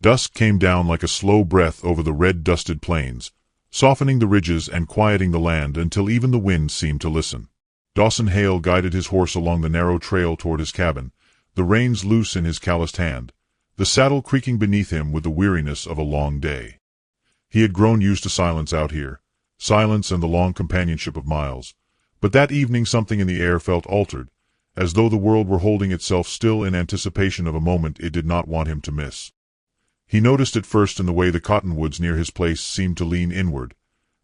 Dusk came down like a slow breath over the red-dusted plains, softening the ridges and quieting the land until even the wind seemed to listen. Dawson Hale guided his horse along the narrow trail toward his cabin, the reins loose in his calloused hand, the saddle creaking beneath him with the weariness of a long day. He had grown used to silence out here, silence and the long companionship of miles, but that evening something in the air felt altered, as though the world were holding itself still in anticipation of a moment it did not want him to miss. He noticed it first in the way the cottonwoods near his place seemed to lean inward,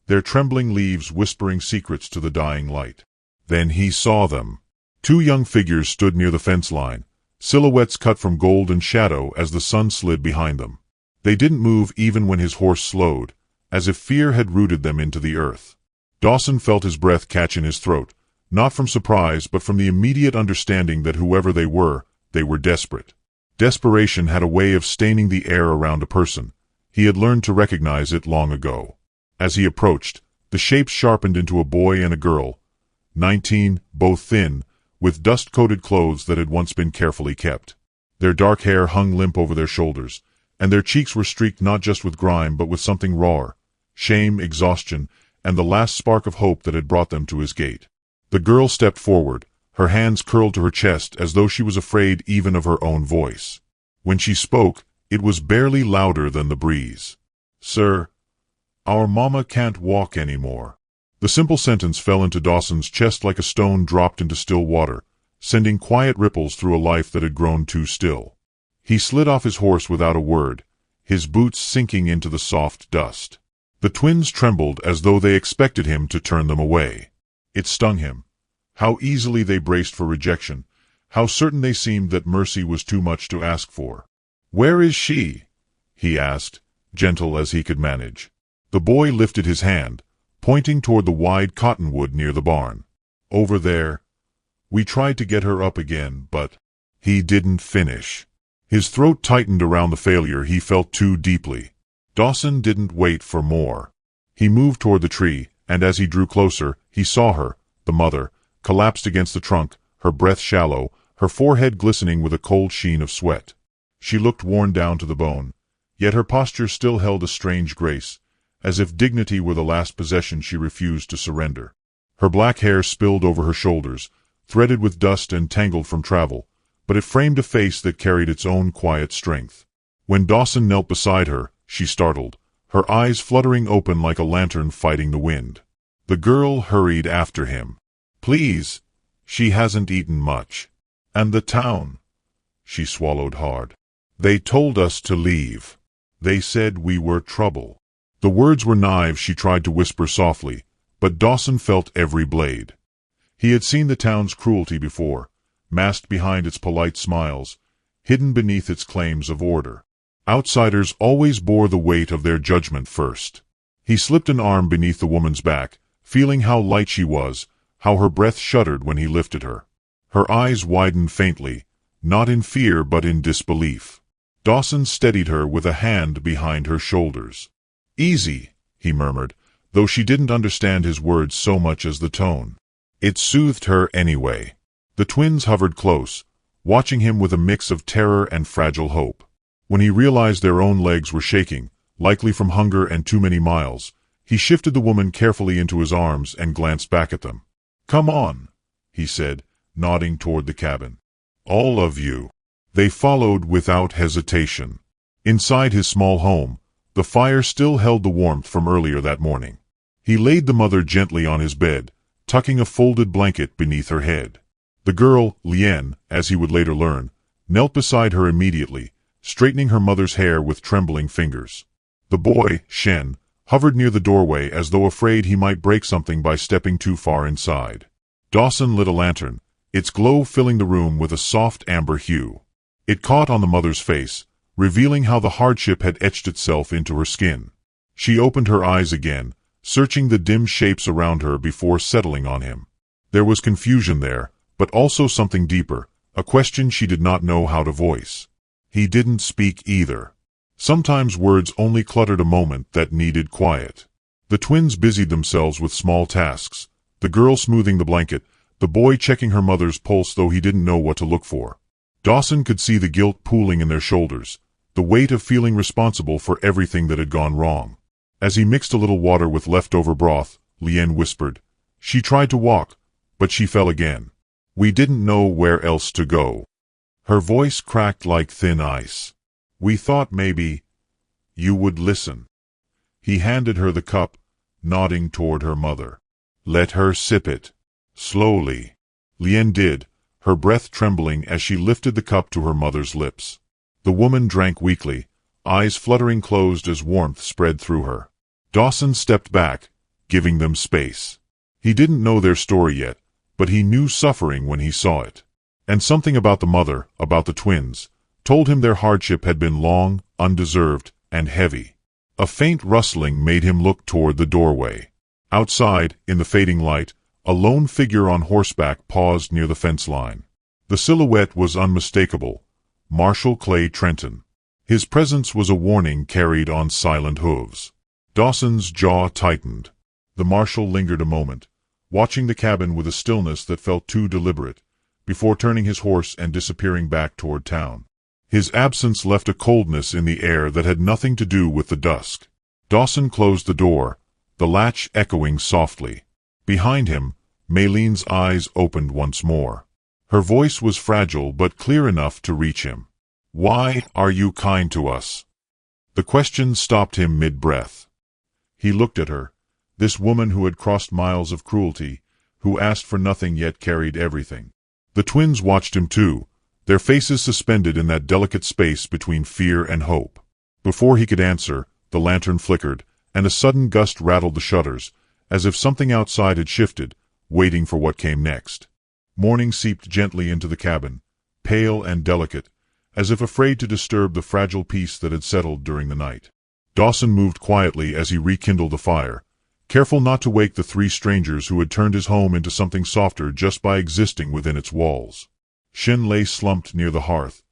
their trembling leaves whispering secrets to the dying light. Then he saw them. 2 young figures stood near the fence line, silhouettes cut from golden shadow as the sun slid behind them. They didn't move even when his horse slowed, as if fear had rooted them into the earth. Dawson felt his breath catch in his throat, not from surprise but from the immediate understanding that whoever they were desperate. Desperation had a way of staining the air around a person. He had learned to recognize it long ago. As he approached, the shapes sharpened into a boy and a girl, 19, both thin, with dust-coated clothes that had once been carefully kept. Their dark hair hung limp over their shoulders, and their cheeks were streaked not just with grime but with something rawer, shame, exhaustion, and the last spark of hope that had brought them to his gate. The girl stepped forward, her hands curled to her chest as though she was afraid even of her own voice. When she spoke, it was barely louder than the breeze. "Sir, our mama can't walk anymore." The simple sentence fell into Dawson's chest like a stone dropped into still water, sending quiet ripples through a life that had grown too still. He slid off his horse without a word, his boots sinking into the soft dust. The twins trembled as though they expected him to turn them away. It stung him. How easily they braced for rejection, how certain they seemed that mercy was too much to ask for. "Where is she?" he asked, gentle as he could manage. The boy lifted his hand, pointing toward the wide cottonwood near the barn. "Over there. We tried to get her up again, but—" He didn't finish. His throat tightened around the failure he felt too deeply. Dawson didn't wait for more. He moved toward the tree, and as he drew closer, he saw her, the mother, collapsed against the trunk, her breath shallow, her forehead glistening with a cold sheen of sweat. She looked worn down to the bone, yet her posture still held a strange grace, as if dignity were the last possession she refused to surrender. Her black hair spilled over her shoulders, threaded with dust and tangled from travel, but it framed a face that carried its own quiet strength. When Dawson knelt beside her, she startled, her eyes fluttering open like a lantern fighting the wind. The girl hurried after him. "Please, she hasn't eaten much. And the town." She swallowed hard. "They told us to leave. They said we were trouble." The words were knives she tried to whisper softly, but Dawson felt every blade. He had seen the town's cruelty before, masked behind its polite smiles, hidden beneath its claims of order. Outsiders always bore the weight of their judgment first. He slipped an arm beneath the woman's back, feeling how light she was, how her breath shuddered when he lifted her. Her eyes widened faintly, not in fear but in disbelief. Dawson steadied her with a hand behind her shoulders. "Easy," he murmured, though she didn't understand his words so much as the tone. It soothed her anyway. The twins hovered close, watching him with a mix of terror and fragile hope. When he realized their own legs were shaking, likely from hunger and too many miles, he shifted the woman carefully into his arms and glanced back at them. "Come on," he said, nodding toward the cabin. "All of you." They followed without hesitation. Inside his small home, the fire still held the warmth from earlier that morning. He laid the mother gently on his bed, tucking a folded blanket beneath her head. The girl, Lien, as he would later learn, knelt beside her immediately, straightening her mother's hair with trembling fingers. The boy, Shen, hovered near the doorway as though afraid he might break something by stepping too far inside. Dawson lit a lantern, its glow filling the room with a soft amber hue. It caught on the mother's face, revealing how the hardship had etched itself into her skin. She opened her eyes again, searching the dim shapes around her before settling on him. There was confusion there, but also something deeper, a question she did not know how to voice. He didn't speak either. Sometimes words only cluttered a moment that needed quiet. The twins busied themselves with small tasks, the girl smoothing the blanket, the boy checking her mother's pulse though he didn't know what to look for. Dawson could see the guilt pooling in their shoulders, the weight of feeling responsible for everything that had gone wrong. As he mixed a little water with leftover broth, Lien whispered, "She tried to walk, but she fell again. We didn't know where else to go." Her voice cracked like thin ice. "We thought maybe you would listen." He handed her the cup, nodding toward her mother. "Let her sip it." Slowly. Lien did, her breath trembling as she lifted the cup to her mother's lips. The woman drank weakly, eyes fluttering closed as warmth spread through her. Dawson stepped back, giving them space. He didn't know their story yet, but he knew suffering when he saw it. And something about the mother, about the twins, told him their hardship had been long, undeserved, and heavy. A faint rustling made him look toward the doorway. Outside, in the fading light, a lone figure on horseback paused near the fence line. The silhouette was unmistakable. Marshal Clay Trenton. His presence was a warning carried on silent hooves. Dawson's jaw tightened. The marshal lingered a moment, watching the cabin with a stillness that felt too deliberate, before turning his horse and disappearing back toward town. His absence left a coldness in the air that had nothing to do with the dusk. Dawson closed the door, the latch echoing softly. Behind him, Maylene's eyes opened once more. Her voice was fragile but clear enough to reach him. "Why are you kind to us?" The question stopped him mid-breath. He looked at her, this woman who had crossed miles of cruelty, who asked for nothing yet carried everything. The twins watched him too, their faces suspended in that delicate space between fear and hope. Before he could answer, the lantern flickered, and a sudden gust rattled the shutters, as if something outside had shifted, waiting for what came next. Morning seeped gently into the cabin, pale and delicate, as if afraid to disturb the fragile peace that had settled during the night. Dawson moved quietly as he rekindled the fire, careful not to wake the three strangers who had turned his home into something softer just by existing within its walls. Shin lay slumped near the hearth,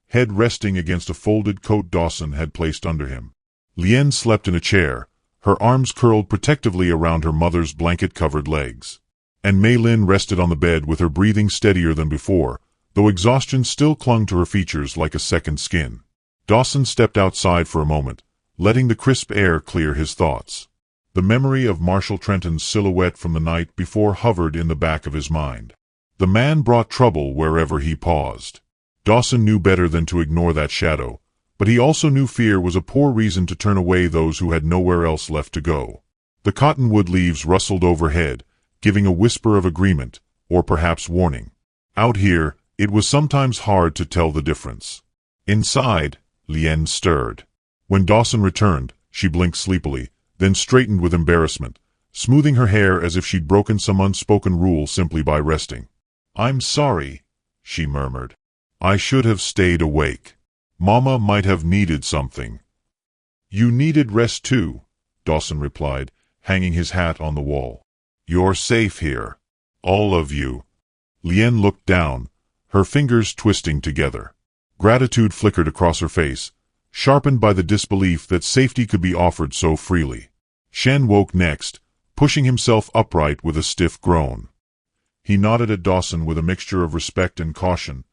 head resting against a folded coat Dawson had placed under him. Lien slept in a chair, her arms curled protectively around her mother's blanket-covered legs. And Maylin rested on the bed with her breathing steadier than before, though exhaustion still clung to her features like a second skin. Dawson stepped outside for a moment, letting the crisp air clear his thoughts. The memory of Marshal Trenton's silhouette from the night before hovered in the back of his mind. The man brought trouble wherever he paused. Dawson knew better than to ignore that shadow, but he also knew fear was a poor reason to turn away those who had nowhere else left to go. The cottonwood leaves rustled overhead, giving a whisper of agreement, or perhaps warning. Out here, it was sometimes hard to tell the difference. Inside, Lien stirred. When Dawson returned, she blinked sleepily, then straightened with embarrassment, smoothing her hair as if she'd broken some unspoken rule simply by resting. "I'm sorry," she murmured. "I should have stayed awake. Mama might have needed something." "You needed rest too," Dawson replied, hanging his hat on the wall. "You're safe here. All of you." Lien looked down, her fingers twisting together. Gratitude flickered across her face, sharpened by the disbelief that safety could be offered so freely. Shen woke next, pushing himself upright with a stiff groan. He nodded at Dawson with a mixture of respect and caution,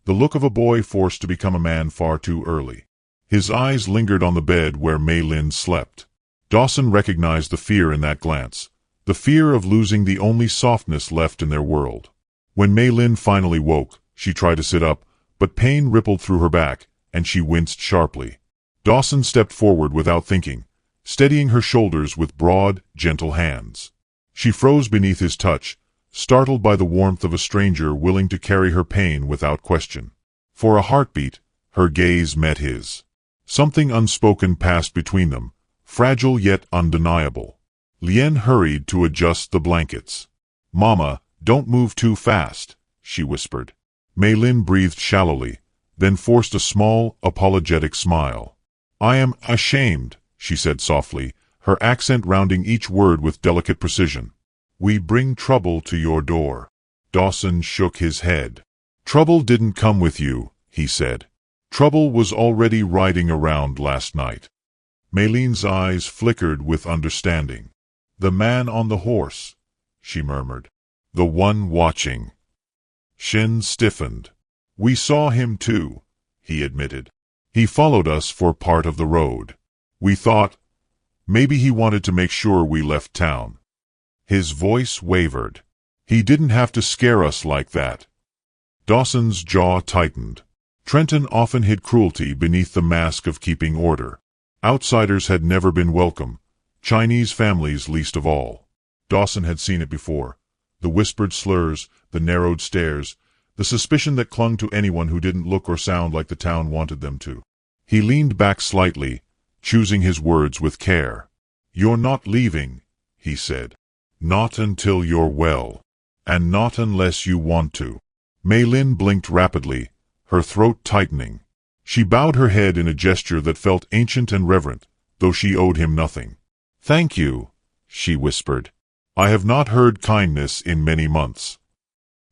the look of a boy forced to become a man far too early. His eyes lingered on the bed where Maylin slept. Dawson recognized the fear in that glance, the fear of losing the only softness left in their world. When Maylin finally woke, she tried to sit up, but pain rippled through her back, and she winced sharply. Dawson stepped forward without thinking, steadying her shoulders with broad, gentle hands. She froze beneath his touch, startled by the warmth of a stranger willing to carry her pain without question. For a heartbeat, her gaze met his. Something unspoken passed between them, fragile yet undeniable. Lien hurried to adjust the blankets. "Mama, don't move too fast," she whispered. Maylin breathed shallowly, then forced a small, apologetic smile. "I am ashamed," she said softly, her accent rounding each word with delicate precision. "We bring trouble to your door." Dawson shook his head. "Trouble didn't come with you," he said. "Trouble was already riding around last night." Maylin's eyes flickered with understanding. "The man on the horse," she murmured. "The one watching." Shin stiffened. "We saw him too," he admitted. He followed us for part of the road. We thought, maybe he wanted to make sure we left town. His voice wavered. He didn't have to scare us like that. Dawson's jaw tightened. Trenton often hid cruelty beneath the mask of keeping order. Outsiders had never been welcome, Chinese families least of all. Dawson had seen it before. The whispered slurs, the narrowed stares, the suspicion that clung to anyone who didn't look or sound like the town wanted them to. He leaned back slightly, choosing his words with care. "You're not leaving," he said. "Not until you're well. And not unless you want to." Mei Lin blinked rapidly, her throat tightening. She bowed her head in a gesture that felt ancient and reverent, though she owed him nothing. "Thank you," she whispered. "I have not heard kindness in many months."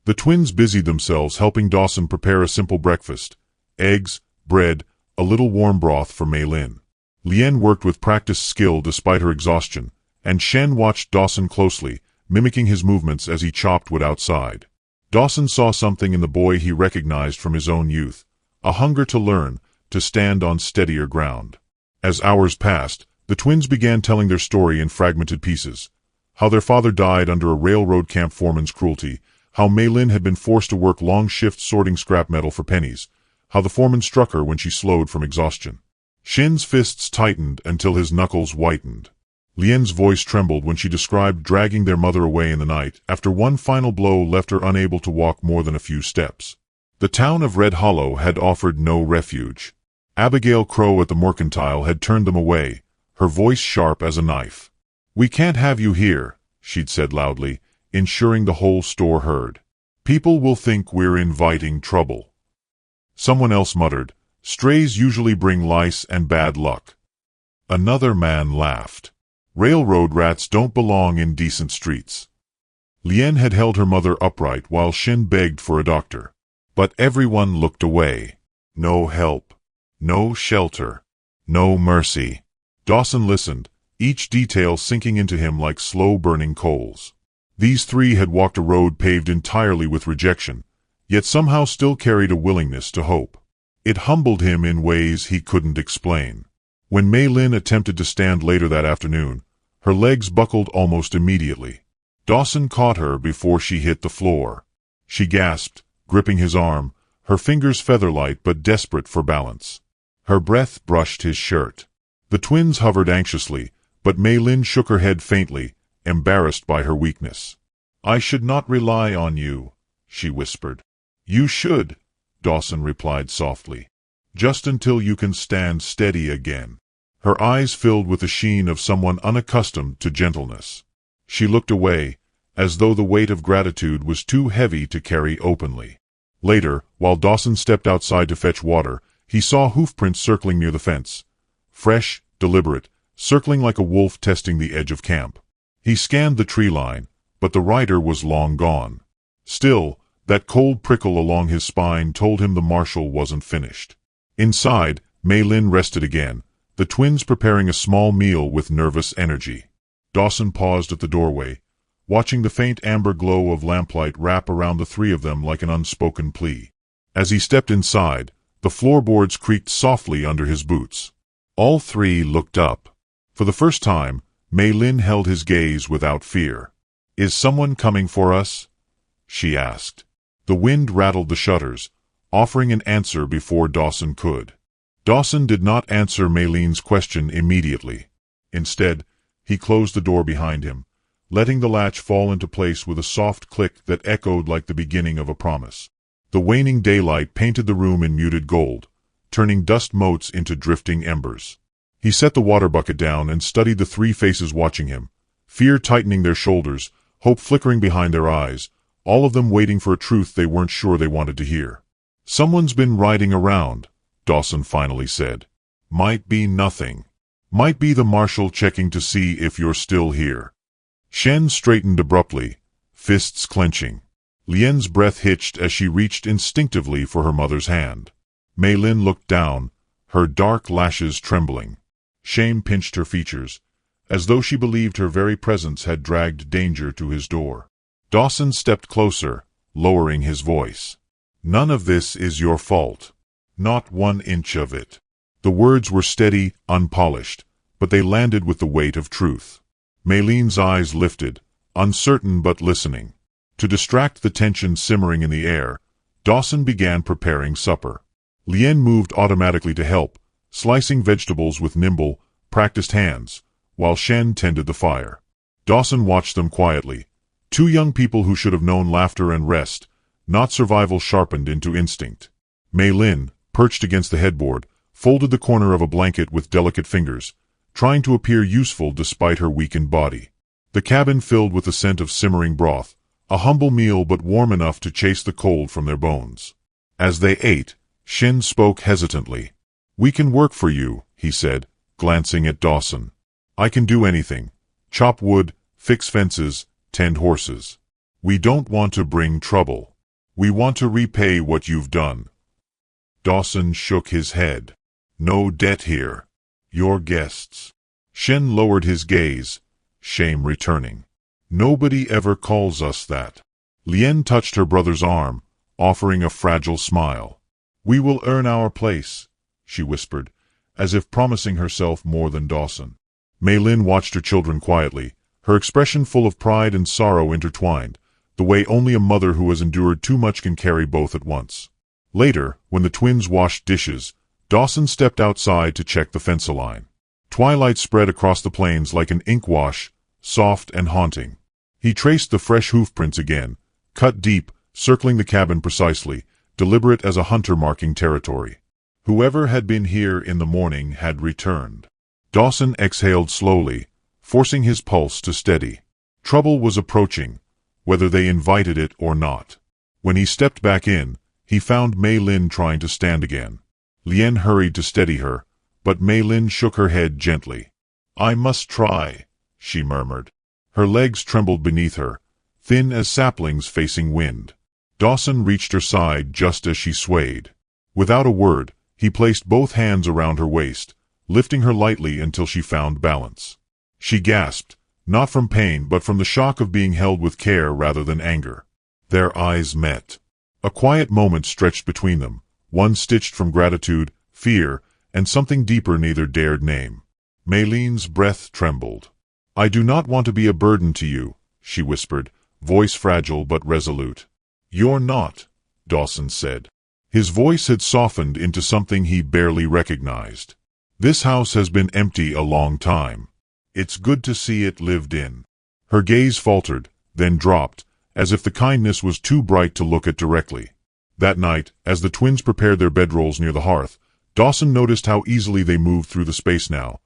The twins busied themselves helping Dawson prepare a simple breakfast: eggs, bread, a little warm broth for Mei Lin. Lien worked with practiced skill despite her exhaustion, and Shen watched Dawson closely, mimicking his movements as he chopped wood outside. Dawson saw something in the boy he recognized from his own youth, a hunger to learn, to stand on steadier ground. As hours passed, the twins began telling their story in fragmented pieces. How their father died under a railroad camp foreman's cruelty, how Mei Lin had been forced to work long shifts sorting scrap metal for pennies, how the foreman struck her when she slowed from exhaustion. Shen's fists tightened until his knuckles whitened. Lien's voice trembled when she described dragging their mother away in the night after one final blow left her unable to walk more than a few steps. The town of Red Hollow had offered no refuge. Abigail Crow at the Mercantile had turned them away, her voice sharp as a knife. "We can't have you here," she'd said loudly, ensuring the whole store heard. "People will think we're inviting trouble." Someone else muttered, "Strays usually bring lice and bad luck." Another man laughed. "Railroad rats don't belong in decent streets." Lien had held her mother upright while Shen begged for a doctor. But everyone looked away. No help. No shelter. No mercy. Dawson listened, each detail sinking into him like slow-burning coals. These three had walked a road paved entirely with rejection, yet somehow still carried a willingness to hope. It humbled him in ways he couldn't explain. When Mei Lin attempted to stand later that afternoon, her legs buckled almost immediately. Dawson caught her before she hit the floor. She gasped, gripping his arm, her fingers feather-light but desperate for balance. Her breath brushed his shirt. The twins hovered anxiously, but Mei Lin shook her head faintly, embarrassed by her weakness. "I should not rely on you," she whispered. "You should," Dawson replied softly. "Just until you can stand steady again." Her eyes filled with the sheen of someone unaccustomed to gentleness. She looked away, as though the weight of gratitude was too heavy to carry openly. Later, while Dawson stepped outside to fetch water, he saw hoofprints circling near the fence. Fresh, deliberate, circling like a wolf testing the edge of camp. He scanned the tree line, but the rider was long gone. Still, that cold prickle along his spine told him the marshal wasn't finished. Inside, Mei Lin rested again, the twins preparing a small meal with nervous energy. Dawson paused at the doorway, watching the faint amber glow of lamplight wrap around the three of them like an unspoken plea. As he stepped inside, the floorboards creaked softly under his boots. All three looked up. For the first time, Mei Lin held his gaze without fear. "Is someone coming for us?" she asked. The wind rattled the shutters, offering an answer before Dawson could. Dawson did not answer Mei Lin's question immediately. Instead, he closed the door behind him, letting the latch fall into place with a soft click that echoed like the beginning of a promise. The waning daylight painted the room in muted gold, turning dust motes into drifting embers. He set the water bucket down and studied the three faces watching him, fear tightening their shoulders, hope flickering behind their eyes, all of them waiting for a truth they weren't sure they wanted to hear. "Someone's been riding around," Dawson finally said. "Might be nothing. Might be the marshal checking to see if you're still here." Shen straightened abruptly, fists clenching. Lien's breath hitched as she reached instinctively for her mother's hand. Mei Lin looked down, her dark lashes trembling. Shame pinched her features, as though she believed her very presence had dragged danger to his door. Dawson stepped closer, lowering his voice. "None of this is your fault. Not 1 inch of it. The words were steady, unpolished, but they landed with the weight of truth. Mayleen's eyes lifted, uncertain but listening. To distract the tension simmering in the air, Dawson began preparing supper. Lien moved automatically to help, slicing vegetables with nimble, practiced hands, while Shen tended the fire. Dawson watched them quietly. Two young people who should have known laughter and rest, not survival sharpened into instinct. Maylin, perched against the headboard, folded the corner of a blanket with delicate fingers, trying to appear useful despite her weakened body. The cabin filled with the scent of simmering broth, a humble meal but warm enough to chase the cold from their bones. As they ate, Shen spoke hesitantly. "We can work for you," he said, glancing at Dawson. "I can do anything. Chop wood, fix fences, tend horses. We don't want to bring trouble. We want to repay what you've done." Dawson shook his head. "No debt here. You're guests." Shen lowered his gaze, shame returning. "Nobody ever calls us that." Lien touched her brother's arm, offering a fragile smile. "We will earn our place," she whispered, as if promising herself more than Dawson. Maylin watched her children quietly, her expression full of pride and sorrow intertwined, the way only a mother who has endured too much can carry both at once. Later, when the twins washed dishes, Dawson stepped outside to check the fence line. Twilight spread across the plains like an ink wash, soft and haunting. He traced the fresh hoofprints again, cut deep, circling the cabin precisely, deliberate as a hunter marking territory. Whoever had been here in the morning had returned. Dawson exhaled slowly, forcing his pulse to steady. Trouble was approaching, whether they invited it or not. When he stepped back in, he found Maylin trying to stand again. Lien hurried to steady her, but Maylin shook her head gently. "I must try," she murmured. Her legs trembled beneath her, thin as saplings facing wind. Dawson reached her side just as she swayed. Without a word, he placed both hands around her waist, lifting her lightly until she found balance. She gasped, not from pain but from the shock of being held with care rather than anger. Their eyes met. A quiet moment stretched between them, one stitched from gratitude, fear, and something deeper neither dared name. Maylin's breath trembled. "I do not want to be a burden to you," she whispered, voice fragile but resolute. "You're not," Dawson said. His voice had softened into something he barely recognized. "This house has been empty a long time. It's good to see it lived in." Her gaze faltered, then dropped, as if the kindness was too bright to look at directly. That night, as the twins prepared their bedrolls near the hearth, Dawson noticed how easily they moved through the space now.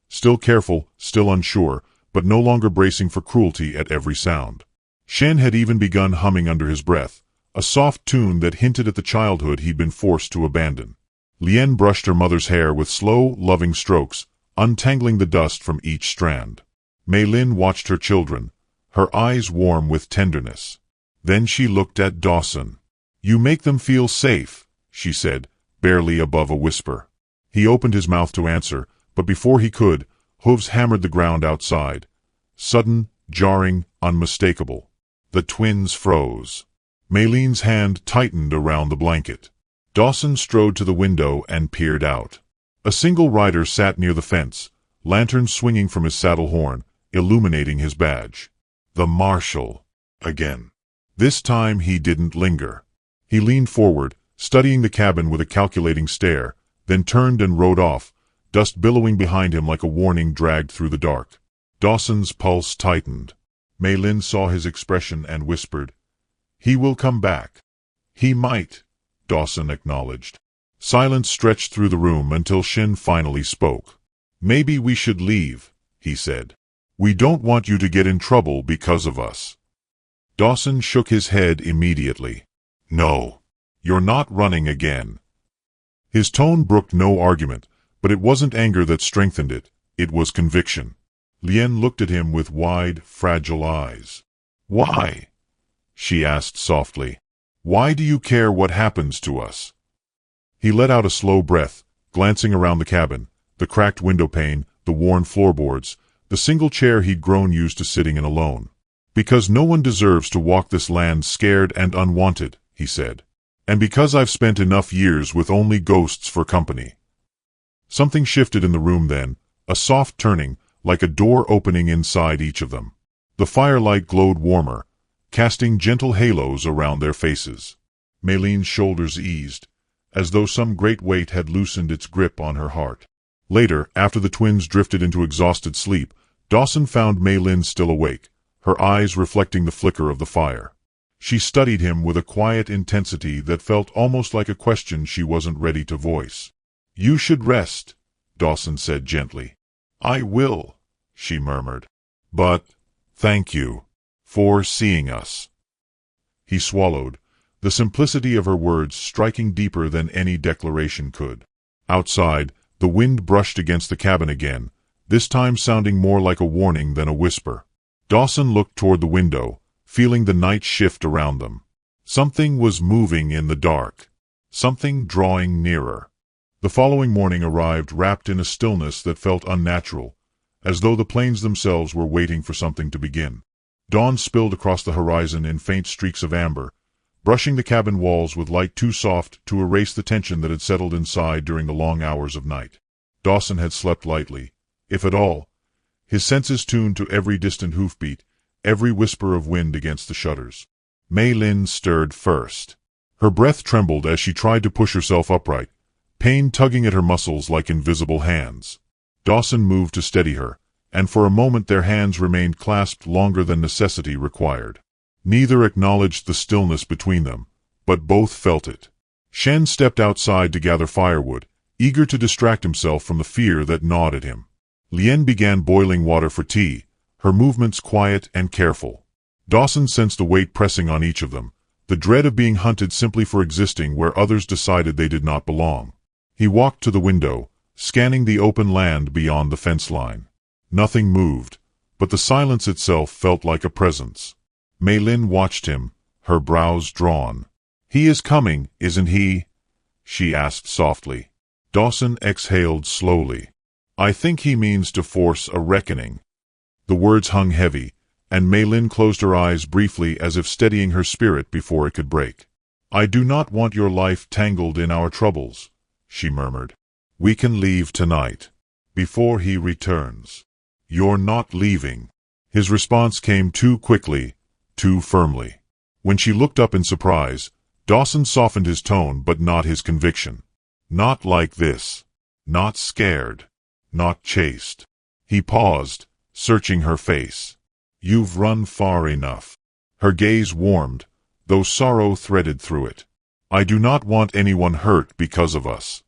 Still careful, still unsure, but no longer bracing for cruelty at every sound. Shen had even begun humming under his breath, a soft tune that hinted at the childhood he'd been forced to abandon. Lien brushed her mother's hair with slow, loving strokes, untangling the dust from each strand. Maylin watched her children, her eyes warm with tenderness. Then she looked at Dawson. "You make them feel safe," she said, barely above a whisper. He opened his mouth to answer, but before he could, hooves hammered the ground outside. Sudden, jarring, unmistakable. The twins froze. Maylin's hand tightened around the blanket. Dawson strode to the window and peered out. A single rider sat near the fence, lantern swinging from his saddle horn, illuminating his badge. The marshal. Again. This time he didn't linger. He leaned forward, studying the cabin with a calculating stare, then turned and rode off, dust billowing behind him like a warning dragged through the dark. Dawson's pulse tightened. Maylin saw his expression and whispered, "He will come back." "He might," Dawson acknowledged. Silence stretched through the room until Shen finally spoke. "Maybe we should leave," he said. "We don't want you to get in trouble because of us." Dawson shook his head immediately. "No. You're not running again." His tone brooked no argument, but it wasn't anger that strengthened it, it was conviction. Lien looked at him with wide, fragile eyes. "Why?" she asked softly. "Why do you care what happens to us?" He let out a slow breath, glancing around the cabin, the cracked window pane, the worn floorboards, the single chair he'd grown used to sitting in alone. "Because no one deserves to walk this land scared and unwanted," he said. "And because I've spent enough years with only ghosts for company." Something shifted in the room then, a soft turning, like a door opening inside each of them. The firelight glowed warmer, casting gentle halos around their faces. Maylene's shoulders eased, as though some great weight had loosened its grip on her heart. Later, after the twins drifted into exhausted sleep, Dawson found Maylene still awake, her eyes reflecting the flicker of the fire. She studied him with a quiet intensity that felt almost like a question she wasn't ready to voice. "You should rest," Dawson said gently. "I will," she murmured. "But, thank you for seeing us." He swallowed, the simplicity of her words striking deeper than any declaration could. Outside, the wind brushed against the cabin again, this time sounding more like a warning than a whisper. Dawson looked toward the window, feeling the night shift around them. Something was moving in the dark, something drawing nearer. The following morning arrived wrapped in a stillness that felt unnatural, as though the plains themselves were waiting for something to begin. Dawn spilled across the horizon in faint streaks of amber, brushing the cabin walls with light too soft to erase the tension that had settled inside during the long hours of night. Dawson had slept lightly, if at all, his senses tuned to every distant hoofbeat, every whisper of wind against the shutters. Maylene stirred first. Her breath trembled as she tried to push herself upright, pain tugging at her muscles like invisible hands. Dawson moved to steady her, and for a moment their hands remained clasped longer than necessity required. Neither acknowledged the stillness between them, but both felt it. Shen stepped outside to gather firewood, eager to distract himself from the fear that gnawed at him. Lien began boiling water for tea, her movements quiet and careful. Dawson sensed a weight pressing on each of them, the dread of being hunted simply for existing where others decided they did not belong. He walked to the window, scanning the open land beyond the fence line. Nothing moved, but the silence itself felt like a presence. Maylene watched him, her brows drawn. "He is coming, isn't he?" she asked softly. Dawson exhaled slowly. "I think he means to force a reckoning." The words hung heavy, and Maylene closed her eyes briefly as if steadying her spirit before it could break. "I do not want your life tangled in our troubles," she murmured. "We can leave tonight, before he returns." "You're not leaving." His response came too quickly, too firmly. When she looked up in surprise, Dawson softened his tone but not his conviction. "Not like this. Not scared. Not chased." He paused, searching her face. "You've run far enough." Her gaze warmed, though sorrow threaded through it. "I do not want anyone hurt because of us."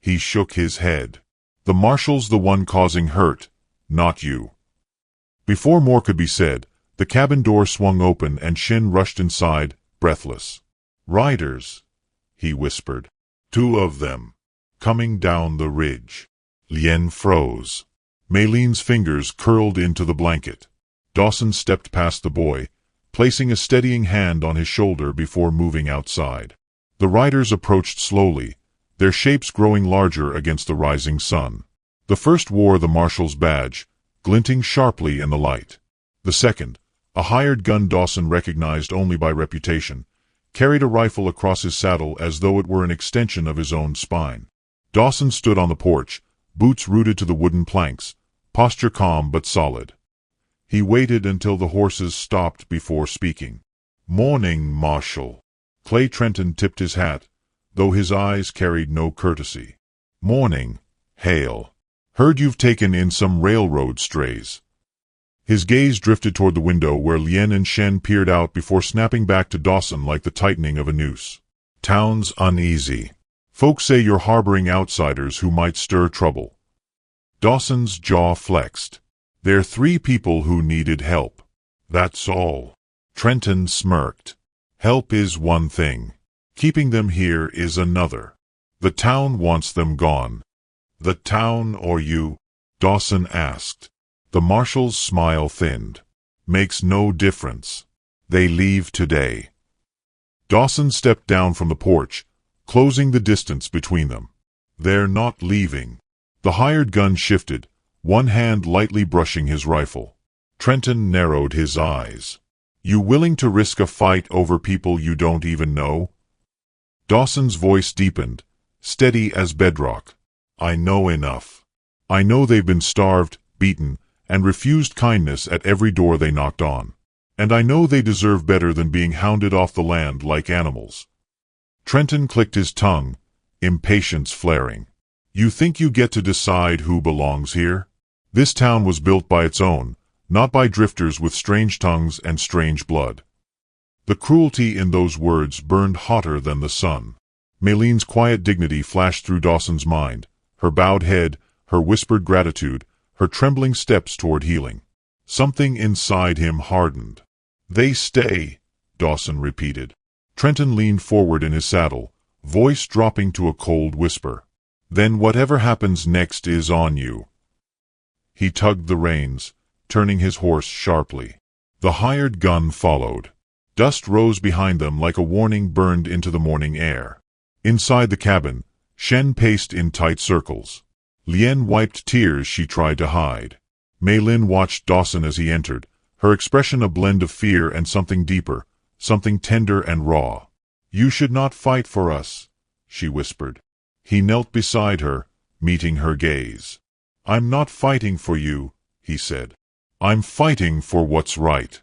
He shook his head. "The marshal's the one causing hurt, not you." Before more could be said, the cabin door swung open and Shin rushed inside, breathless. "Riders," he whispered. "2 of them. Coming down the ridge." Lien froze. Maylene's fingers curled into the blanket. Dawson stepped past the boy, placing a steadying hand on his shoulder before moving outside. The riders approached slowly, their shapes growing larger against the rising sun. The first wore the marshal's badge, glinting sharply in the light. The second, a hired gun Dawson recognized only by reputation, carried a rifle across his saddle as though it were an extension of his own spine. Dawson stood on the porch, boots rooted to the wooden planks, posture calm but solid. He waited until the horses stopped before speaking. "Morning, Marshal." Clay Trenton tipped his hat, though his eyes carried no courtesy. "Morning, Hale. Heard you've taken in some railroad strays." His gaze drifted toward the window where Lien and Shen peered out before snapping back to Dawson like the tightening of a noose. "Town's uneasy. Folks say you're harboring outsiders who might stir trouble." Dawson's jaw flexed. "They're 3 people who needed help. That's all." Trenton smirked. "Help is one thing. Keeping them here is another. The town wants them gone." "The town or you?" Dawson asked. The marshal's smile thinned. "Makes no difference. They leave today." Dawson stepped down from the porch, closing the distance between them. "They're not leaving." The hired gun shifted, one hand lightly brushing his rifle. Trenton narrowed his eyes. "You willing to risk a fight over people you don't even know?" Dawson's voice deepened, steady as bedrock. I know enough. I know they've been starved, beaten, and refused kindness at every door they knocked on. And I know they deserve better than being hounded off the land like animals." Trenton clicked his tongue, impatience flaring. "You think you get to decide who belongs here? This town was built by its own, not by drifters with strange tongues and strange blood." The cruelty in those words burned hotter than the sun. Maylene's quiet dignity flashed through Dawson's mind, her bowed head, her whispered gratitude, her trembling steps toward healing. Something inside him hardened. "They stay," Dawson repeated. Trenton leaned forward in his saddle, voice dropping to a cold whisper. "Then whatever happens next is on you." He tugged the reins, turning his horse sharply. The hired gun followed. Dust rose behind them like a warning burned into the morning air. Inside the cabin, Shen paced in tight circles. Lien wiped tears she tried to hide. Maylin watched Dawson as he entered, her expression a blend of fear and something deeper, something tender and raw. "You should not fight for us," she whispered. He knelt beside her, meeting her gaze. "I'm not fighting for you," he said. "I'm fighting for what's right."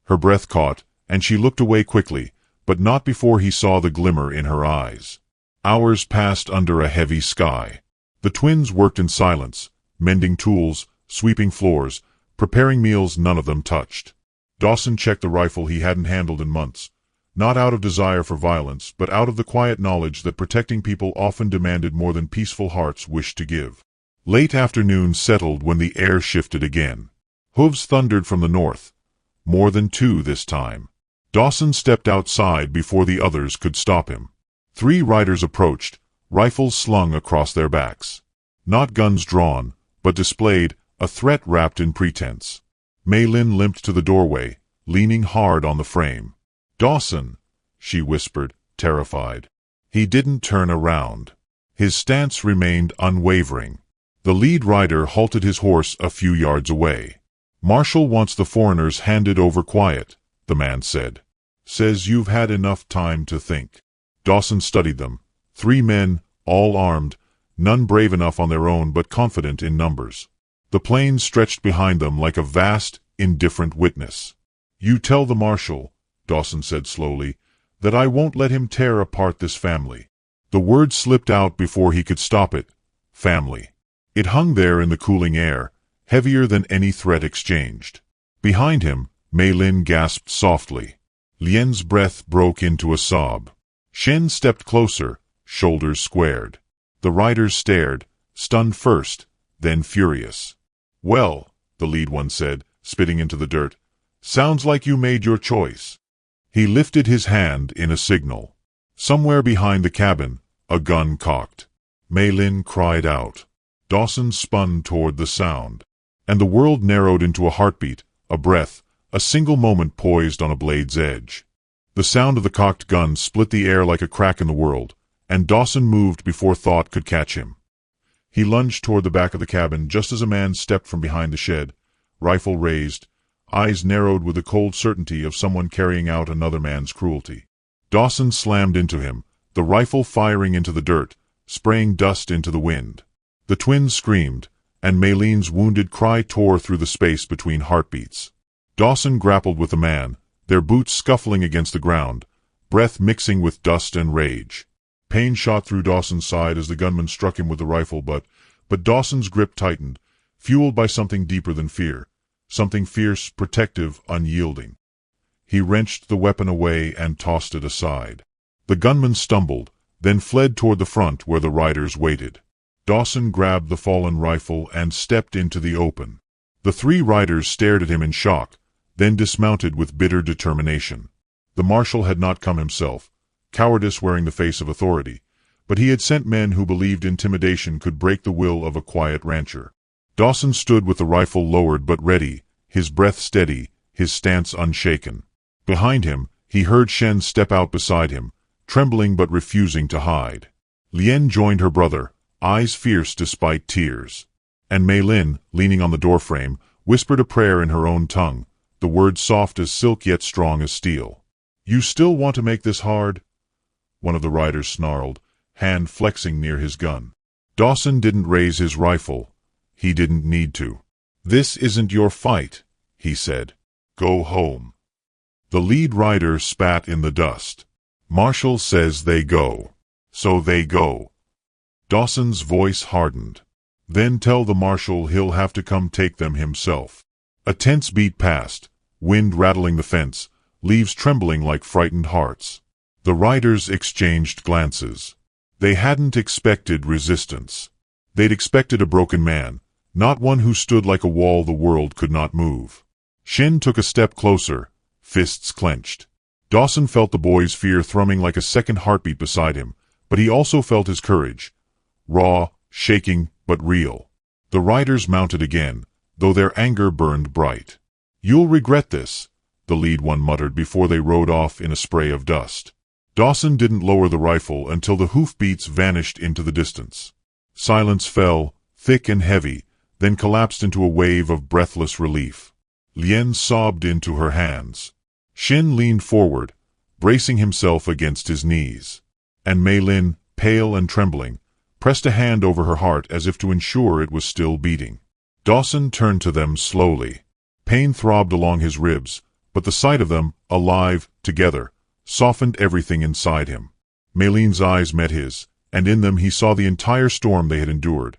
Her breath caught, and she looked away quickly, but not before he saw the glimmer in her eyes. Hours passed under a heavy sky. The twins worked in silence, mending tools, sweeping floors, preparing meals none of them touched. Dawson checked the rifle he hadn't handled in months, not out of desire for violence, but out of the quiet knowledge that protecting people often demanded more than peaceful hearts wished to give. Late afternoon settled when the air shifted again. Hooves thundered from the north, more than two this time. Dawson stepped outside before the others could stop him. 3 riders approached, rifles slung across their backs. Not guns drawn, but displayed, a threat wrapped in pretense. Maylin limped to the doorway, leaning hard on the frame. "Dawson," she whispered, terrified. He didn't turn around. His stance remained unwavering. The lead rider halted his horse a few yards away. "Marshal wants the foreigners handed over quiet," the man said. "Says you've had enough time to think." Dawson studied them. 3 men, all armed, none brave enough on their own but confident in numbers. The plains stretched behind them like a vast, indifferent witness. "You tell the marshal," Dawson said slowly, "that I won't let him tear apart this family." The word slipped out before he could stop it. Family. It hung there in the cooling air, heavier than any threat exchanged. Behind him, Maylin gasped softly. Lien's breath broke into a sob. Shen stepped closer, shoulders squared. The riders stared, stunned first, then furious. "Well," the lead one said, spitting into the dirt, "sounds like you made your choice." He lifted his hand in a signal. Somewhere behind the cabin, a gun cocked. Maylin cried out. Dawson spun toward the sound. And the world narrowed into a heartbeat, a breath, a single moment poised on a blade's edge. The sound of the cocked gun split the air like a crack in the world, and Dawson moved before thought could catch him. He lunged toward the back of the cabin just as a man stepped from behind the shed, rifle raised, eyes narrowed with the cold certainty of someone carrying out another man's cruelty. Dawson slammed into him, the rifle firing into the dirt, spraying dust into the wind. The twins screamed, and Maylene's wounded cry tore through the space between heartbeats. Dawson grappled with the man, their boots scuffling against the ground, breath mixing with dust and rage. Pain shot through Dawson's side as the gunman struck him with the rifle, but Dawson's grip tightened, fueled by something deeper than fear, something fierce, protective, unyielding. He wrenched the weapon away and tossed it aside. The gunman stumbled, then fled toward the front where the riders waited. Dawson grabbed the fallen rifle and stepped into the open. The 3 riders stared at him in shock, then dismounted with bitter determination. The marshal had not come himself, cowardice wearing the face of authority, but he had sent men who believed intimidation could break the will of a quiet rancher. Dawson stood with the rifle lowered but ready, his breath steady, his stance unshaken. Behind him, he heard Shen step out beside him, trembling but refusing to hide. Lien joined her brother, eyes fierce despite tears. And Maylin, leaning on the doorframe, whispered a prayer in her own tongue, the words soft as silk yet strong as steel. "You still want to make this hard?" One of the riders snarled, hand flexing near his gun. Dawson didn't raise his rifle. He didn't need to. "This isn't your fight," he said. "Go home." The lead rider spat in the dust. "Marshall says they go. So they go." Dawson's voice hardened. "Then tell the marshal he'll have to come take them himself." A tense beat passed, wind rattling the fence, leaves trembling like frightened hearts. The riders exchanged glances. They hadn't expected resistance. They'd expected a broken man, not one who stood like a wall the world could not move. Shin took a step closer, fists clenched. Dawson felt the boy's fear thrumming like a second heartbeat beside him, but he also felt his courage. Raw, shaking, but real. The riders mounted again, though their anger burned bright. "You'll regret this," the lead one muttered before they rode off in a spray of dust. Dawson didn't lower the rifle until the hoofbeats vanished into the distance. Silence fell, thick and heavy, then collapsed into a wave of breathless relief. Lien sobbed into her hands. Shin leaned forward, bracing himself against his knees. And Mei Lin, pale and trembling, pressed a hand over her heart as if to ensure it was still beating. Dawson turned to them slowly. Pain throbbed along his ribs, but the sight of them, alive, together, softened everything inside him. Mei Lin's eyes met his, and in them he saw the entire storm they had endured.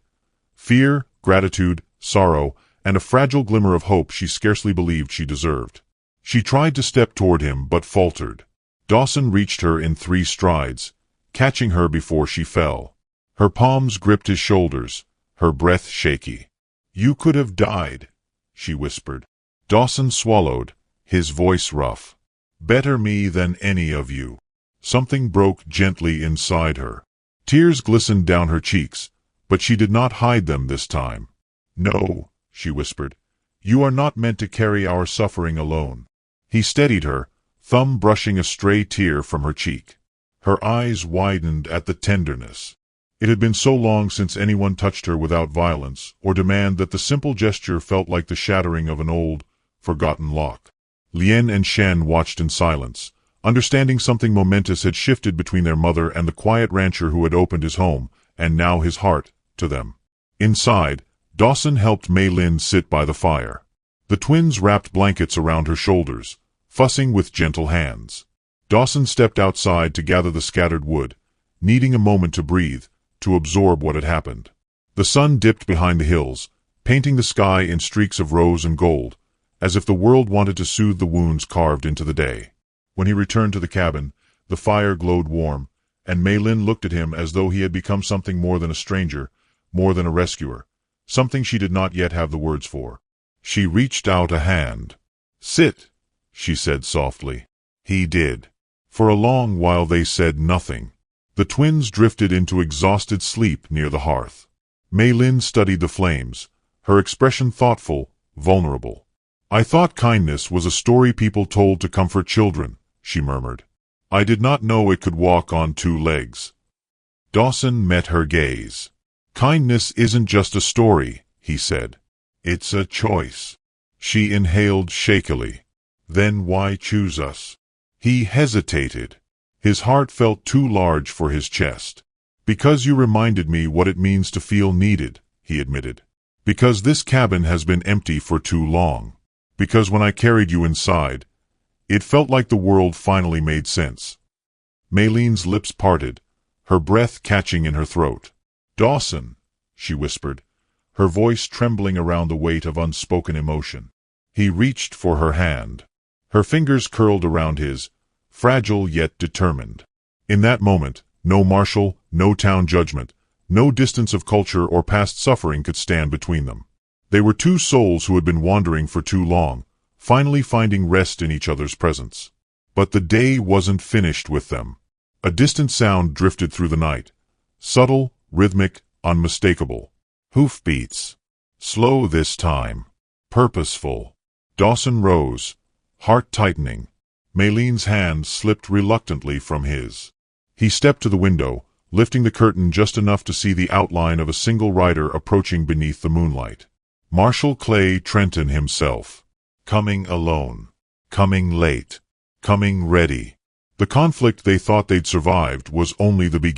Fear, gratitude, sorrow, and a fragile glimmer of hope she scarcely believed she deserved. She tried to step toward him but faltered. Dawson reached her in 3 strides, catching her before she fell. Her palms gripped his shoulders, her breath shaky. "You could have died," she whispered. Dawson swallowed, his voice rough. "Better me than any of you." Something broke gently inside her. Tears glistened down her cheeks, but she did not hide them this time. "No," she whispered. "You are not meant to carry our suffering alone." He steadied her, thumb brushing a stray tear from her cheek. Her eyes widened at the tenderness. It had been so long since anyone touched her without violence or demand that the simple gesture felt like the shattering of an old, forgotten lock. Lien and Shen watched in silence, understanding something momentous had shifted between their mother and the quiet rancher who had opened his home, and now his heart, to them. Inside, Dawson helped Mei Lin sit by the fire. The twins wrapped blankets around her shoulders, fussing with gentle hands. Dawson stepped outside to gather the scattered wood, needing a moment to breathe, to absorb what had happened. The sun dipped behind the hills, painting the sky in streaks of rose and gold, as if the world wanted to soothe the wounds carved into the day. When he returned to the cabin, the fire glowed warm, and Mei Lin looked at him as though he had become something more than a stranger, more than a rescuer, something she did not yet have the words for. She reached out a hand. "Sit," she said softly. He did. For a long while they said nothing. The twins drifted into exhausted sleep near the hearth. Mei Lin studied the flames, her expression thoughtful, vulnerable. "I thought kindness was a story people told to comfort children," she murmured. "I did not know it could walk on 2 legs." Dawson met her gaze. "Kindness isn't just a story," he said. "It's a choice." She inhaled shakily. "Then why choose us?" He hesitated. His heart felt too large for his chest. "Because you reminded me what it means to feel needed," he admitted. "Because this cabin has been empty for too long. Because when I carried you inside, it felt like the world finally made sense." Mei Lin's lips parted, her breath catching in her throat. "Dawson," she whispered, her voice trembling around the weight of unspoken emotion. He reached for her hand. Her fingers curled around his, fragile yet determined. In that moment, no marshal, no town judgment, no distance of culture or past suffering could stand between them. They were 2 souls who had been wandering for too long, finally finding rest in each other's presence. But the day wasn't finished with them. A distant sound drifted through the night. Subtle, rhythmic, unmistakable. Hoofbeats. Slow this time. Purposeful. Dawson rose, heart tightening. Mei Lin's hand slipped reluctantly from his. He stepped to the window, lifting the curtain just enough to see the outline of a single rider approaching beneath the moonlight. Marshal Clay Trenton himself. Coming alone. Coming late. Coming ready. The conflict they thought they'd survived was only the beginning.